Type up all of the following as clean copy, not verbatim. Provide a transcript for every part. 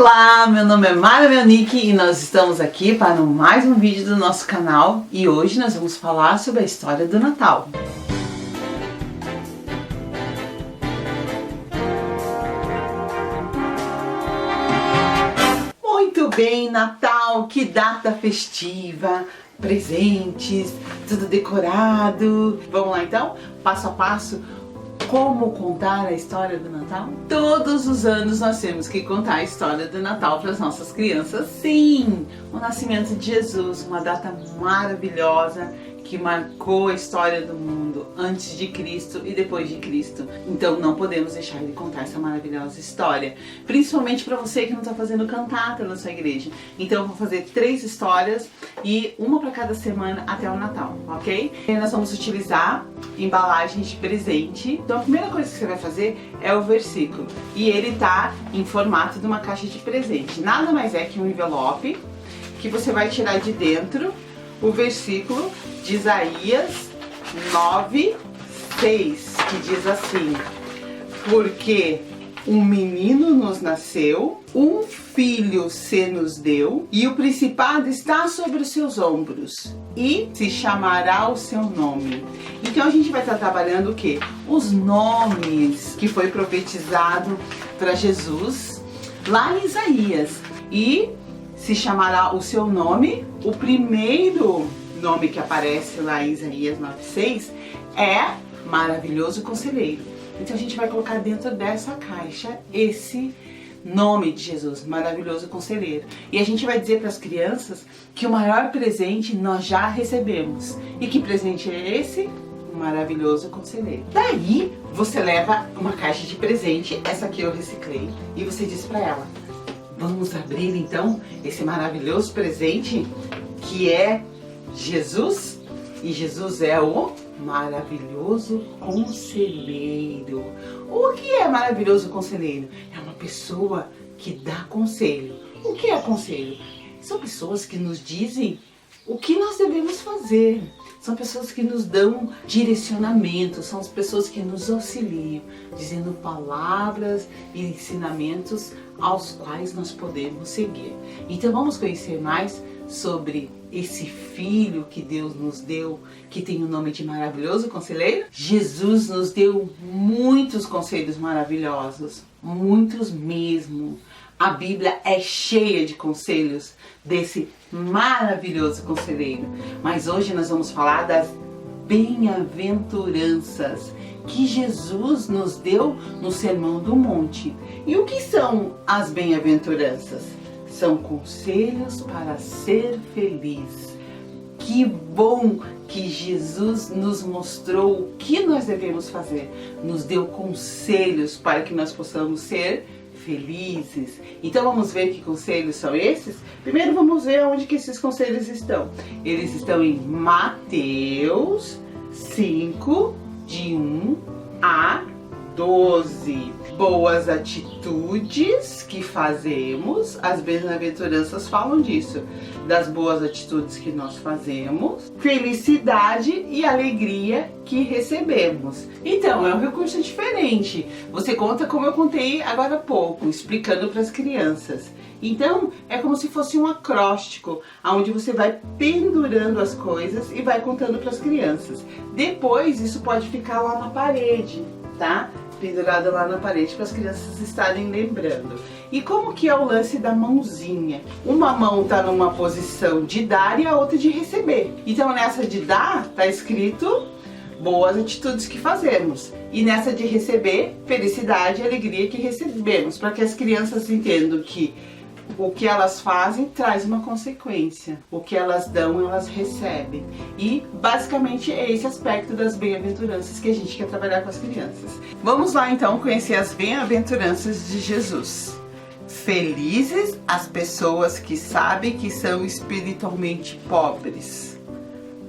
Olá, meu nome é Mara Melnick e nós estamos aqui para mais um vídeo do nosso canal e hoje nós vamos falar sobre a história do Natal. Muito bem, Natal, que data festiva, presentes, tudo decorado. Vamos lá então, passo a passo. Como contar a história do Natal? Todos os anos nós temos que contar a história do Natal para as nossas crianças. Sim, o nascimento de Jesus, uma data maravilhosa que marcou a história do mundo antes de Cristo e depois de Cristo. Então não podemos deixar de contar essa maravilhosa história, principalmente para você que não está fazendo cantata na sua igreja. Então eu vou fazer 3 histórias e uma para cada semana até o Natal, ok? E nós vamos utilizar embalagens de presente. Então a primeira coisa que você vai fazer é o versículo e ele tá em formato de uma caixa de presente. Nada mais é que um envelope que você vai tirar de dentro o versículo de Isaías 9:6, que diz assim: porque um menino nos nasceu, um filho se nos deu, e o principado está sobre os seus ombros, e se chamará o seu nome. Então a gente vai estar trabalhando o quê? Os nomes que foi profetizado para Jesus lá em Isaías. E se chamará o seu nome. O primeiro nome que aparece lá em Isaías 9:6 é Maravilhoso Conselheiro. Então a gente vai colocar dentro dessa caixa esse nome de Jesus, Maravilhoso Conselheiro. E a gente vai dizer para as crianças que o maior presente nós já recebemos. E que presente é esse? O Maravilhoso Conselheiro. Daí você leva uma caixa de presente, essa aqui eu reciclei, e você diz para ela: vamos abrir então esse maravilhoso presente que é Jesus, e Jesus é o Maravilhoso Conselheiro. O que é Maravilhoso Conselheiro? É uma pessoa que dá conselho. O que é conselho? São pessoas que nos dizem o que nós devemos fazer. São pessoas que nos dão direcionamento, são as pessoas que nos auxiliam, dizendo palavras e ensinamentos aos quais nós podemos seguir. Então vamos conhecer mais sobre esse filho que Deus nos deu, que tem o nome de Maravilhoso Conselheiro. Jesus nos deu muitos conselhos maravilhosos, muitos mesmo. A Bíblia é cheia de conselhos desse maravilhoso conselheiro. Mas hoje nós vamos falar das bem-aventuranças que Jesus nos deu no Sermão do Monte. E o que são as bem-aventuranças? São conselhos para ser feliz. Que bom que Jesus nos mostrou o que nós devemos fazer. Nos deu conselhos para que nós possamos ser felizes. Então vamos ver que conselhos são esses? Primeiro vamos ver onde que esses conselhos estão. Eles estão em Mateus 5, de 1 a 12. Boas atitudes que fazemos, as bem-aventuranças falam disso, das boas atitudes que nós fazemos, felicidade e alegria que recebemos. Então é um recurso diferente. Você conta como eu contei agora há pouco, explicando para as crianças. Então é como se fosse um acróstico, onde você vai pendurando as coisas e vai contando para as crianças. Depois isso pode ficar lá na parede, tá? Pendurada lá na parede para as crianças estarem lembrando. E como que é o lance da mãozinha? Uma mão está numa posição de dar e a outra de receber. Então nessa de dar está escrito boas atitudes que fazemos. E nessa de receber, felicidade e alegria que recebemos. Para que as crianças entendam que o que elas fazem traz uma consequência. O que elas dão, elas recebem. E basicamente é esse aspecto das bem-aventuranças que a gente quer trabalhar com as crianças. Vamos lá então conhecer as bem-aventuranças de Jesus. Felizes as pessoas que sabem que são espiritualmente pobres,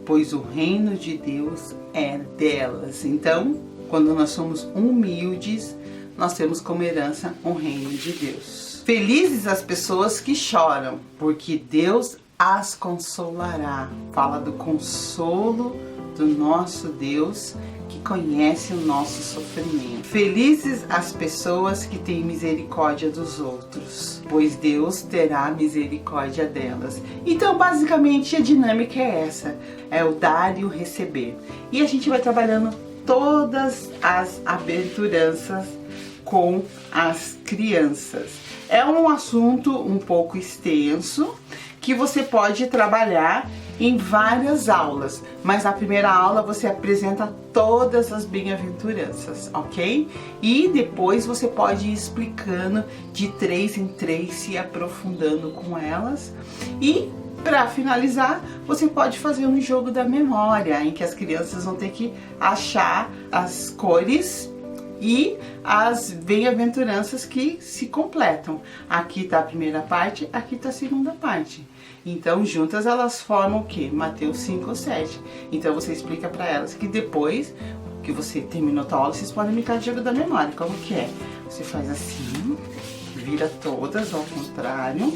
pois o reino de Deus é delas. Então, quando nós somos humildes, nós temos como herança o reino de Deus. Felizes as pessoas que choram, porque Deus as consolará. Fala do consolo do nosso Deus, que conhece o nosso sofrimento. Felizes as pessoas que têm misericórdia dos outros, pois Deus terá misericórdia delas. Então, basicamente, a dinâmica é essa, é o dar e o receber. E a gente vai trabalhando todas as aventuranças com as crianças. É um assunto um pouco extenso, que você pode trabalhar em várias aulas, mas na primeira aula você apresenta todas as bem-aventuranças, ok? E depois você pode ir explicando de 3 em 3, se aprofundando com elas. E para finalizar, você pode fazer um jogo da memória, em que as crianças vão ter que achar as cores e as bem-aventuranças que se completam. Aqui está a primeira parte, aqui está a segunda parte. Então, juntas elas formam o quê? Mateus 5 7. Então, você explica para elas que depois que você terminou a aula, vocês podem brincar de jogo da memória. Como que é? Você faz assim, vira todas ao contrário,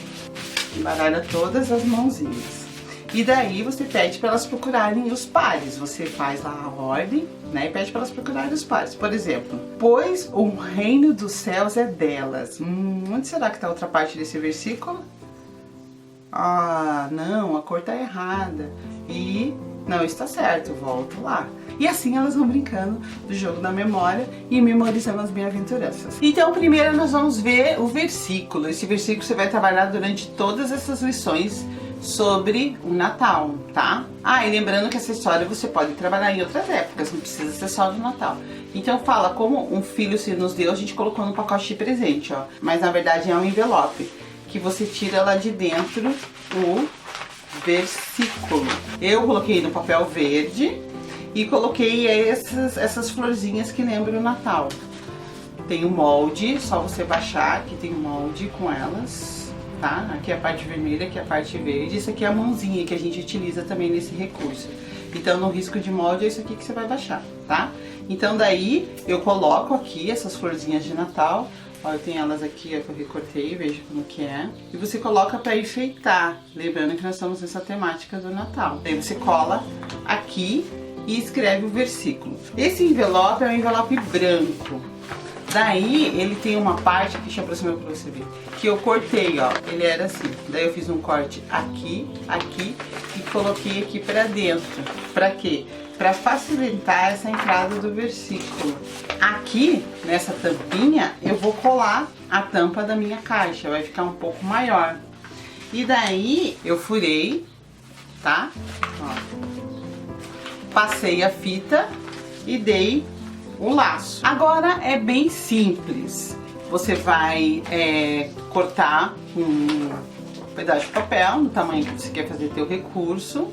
baralha todas as mãozinhas. E daí você pede para elas procurarem os pares. Você faz lá a ordem, né? E pede para elas procurarem os pares. Por exemplo, pois o reino dos céus é delas. Onde será que está a outra parte desse versículo? Ah, não, a cor tá errada. E não, está certo, volto lá. E assim elas vão brincando do jogo da memória e memorizando as bem-aventuranças. Então, primeiro nós vamos ver o versículo. Esse versículo você vai trabalhar durante todas essas lições sobre o Natal, tá? Ah, e lembrando que essa história você pode trabalhar em outras épocas, não precisa ser só do Natal. Então fala como um filho se nos deu, a gente colocou no pacote de presente, ó. Mas na verdade é um envelope que você tira lá de dentro o versículo. Eu coloquei no papel verde e coloquei essas florzinhas que lembram o Natal. Tem o molde, só você baixar, aqui tem o molde com elas, tá? Aqui é a parte vermelha, aqui é a parte verde. Isso aqui é a mãozinha que a gente utiliza também nesse recurso. Então no risco de molde é isso aqui que você vai baixar, tá? Então daí eu coloco aqui essas florzinhas de Natal. Ó, eu tenho elas aqui, ó, que eu recortei, veja como que é. E você coloca para enfeitar, lembrando que nós estamos nessa temática do Natal. Daí você cola aqui e escreve o versículo. Esse envelope é um envelope branco. Daí ele tem uma parte, deixa eu aproximar para você ver, que eu cortei, ó, ele era assim. Daí eu fiz um corte aqui, aqui e coloquei aqui para dentro. Para quê? Para facilitar essa entrada do versículo. Aqui, nessa tampinha, eu vou colar a tampa da minha caixa, vai ficar um pouco maior. E daí, eu furei, tá? Ó. Passei a fita e dei o laço. Agora é bem simples. Você vai cortar um pedaço de papel, no tamanho que você quer fazer teu recurso.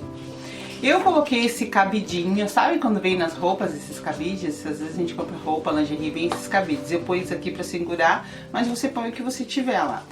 Eu coloquei esse cabidinho, sabe quando vem nas roupas esses cabides? Às vezes a gente compra roupa, lingerie, vem esses cabides. Eu ponho isso aqui pra segurar, mas você põe o que você tiver lá.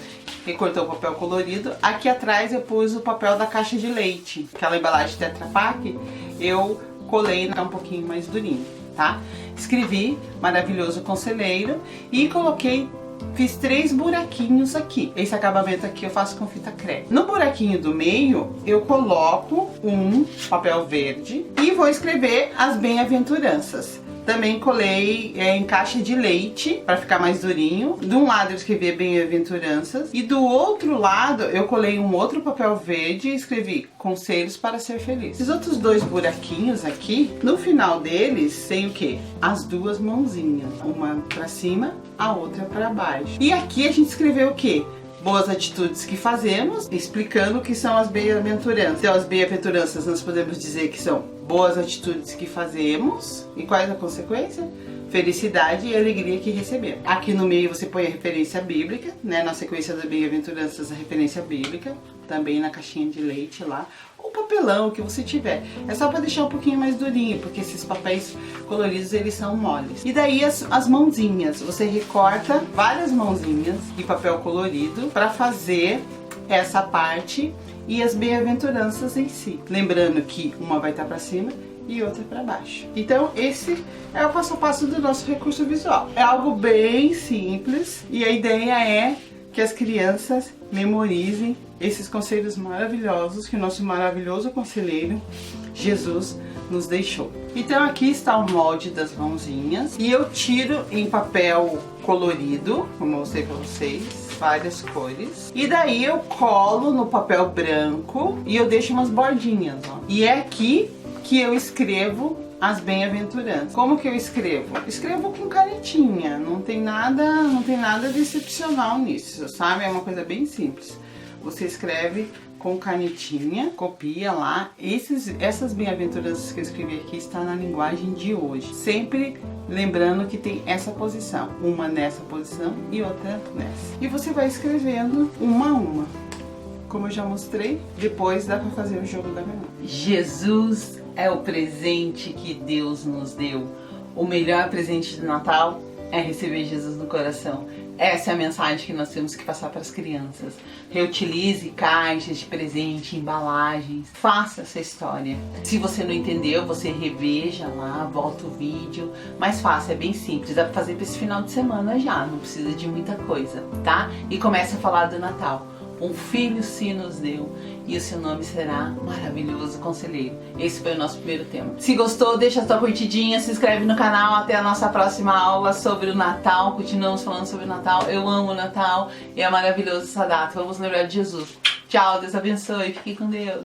Recortou o papel colorido. Aqui atrás eu pus o papel da caixa de leite, aquela embalagem Tetra Pak, eu colei um pouquinho mais durinho, tá? Escrevi Maravilhoso Conselheiro e coloquei... Fiz 3 buraquinhos aqui. Esse acabamento aqui eu faço com fita crepe. No buraquinho do meio, eu coloco um papel verde e vou escrever as bem-aventuranças. Também colei em caixa de leite para ficar mais durinho. De um lado eu escrevi bem-aventuranças e do outro lado eu colei um outro papel verde e escrevi conselhos para ser feliz. Esses outros 2 buraquinhos aqui, no final deles tem o que? As 2 mãozinhas, uma para cima, a outra para baixo. E aqui a gente escreveu o que? Boas atitudes que fazemos, explicando o que são as bem-aventuranças. Então, as bem-aventuranças nós podemos dizer que são boas atitudes que fazemos. E quais a consequência? Felicidade e alegria que recebemos. Aqui no meio você põe a referência bíblica, né? Na sequência das bem-aventuranças, a referência bíblica. Também na caixinha de leite lá. Ou papelão, o que você tiver. É só para deixar um pouquinho mais durinho, porque esses papéis coloridos, eles são moles. E daí as mãozinhas. Você recorta várias mãozinhas de papel colorido para fazer essa parte e as bem-aventuranças em si. Lembrando que uma vai estar para cima e outra para baixo. Então esse é o passo a passo do nosso recurso visual. É algo bem simples e a ideia é que as crianças memorizem esses conselhos maravilhosos que o nosso maravilhoso conselheiro Jesus nos deixou. Então aqui está o molde das mãozinhas e eu tiro em papel colorido, como eu mostrei pra vocês, várias cores. E daí eu colo no papel branco e eu deixo umas bordinhas, ó. E é aqui que eu escrevo as bem-aventuranças. Como que eu escrevo? Escrevo com canetinha, não tem nada de excepcional nisso, sabe? É uma coisa bem simples. Você escreve com canetinha, copia lá. Essas bem-aventuranças que eu escrevi aqui está na linguagem de hoje. Sempre lembrando que tem essa posição, uma nessa posição e outra nessa. E você vai escrevendo uma a uma. Como eu já mostrei, depois dá para fazer o jogo da memória. Jesus é o presente que Deus nos deu. O melhor presente de Natal é receber Jesus no coração. Essa é a mensagem que nós temos que passar para as crianças. Reutilize caixas de presente, embalagens. Faça essa história. Se você não entendeu, você reveja lá, volta o vídeo. Mas faça, é bem simples. Dá para fazer para esse final de semana já. Não precisa de muita coisa, tá? E começa a falar do Natal. Um filho se nos deu e o seu nome será Maravilhoso Conselheiro. Esse foi o nosso primeiro tema. Se gostou, deixa a sua curtidinha, se inscreve no canal. Até a nossa próxima aula sobre o Natal. Continuamos falando sobre o Natal. Eu amo o Natal e é maravilhoso essa data. Vamos lembrar de Jesus. Tchau, Deus abençoe. Fique com Deus.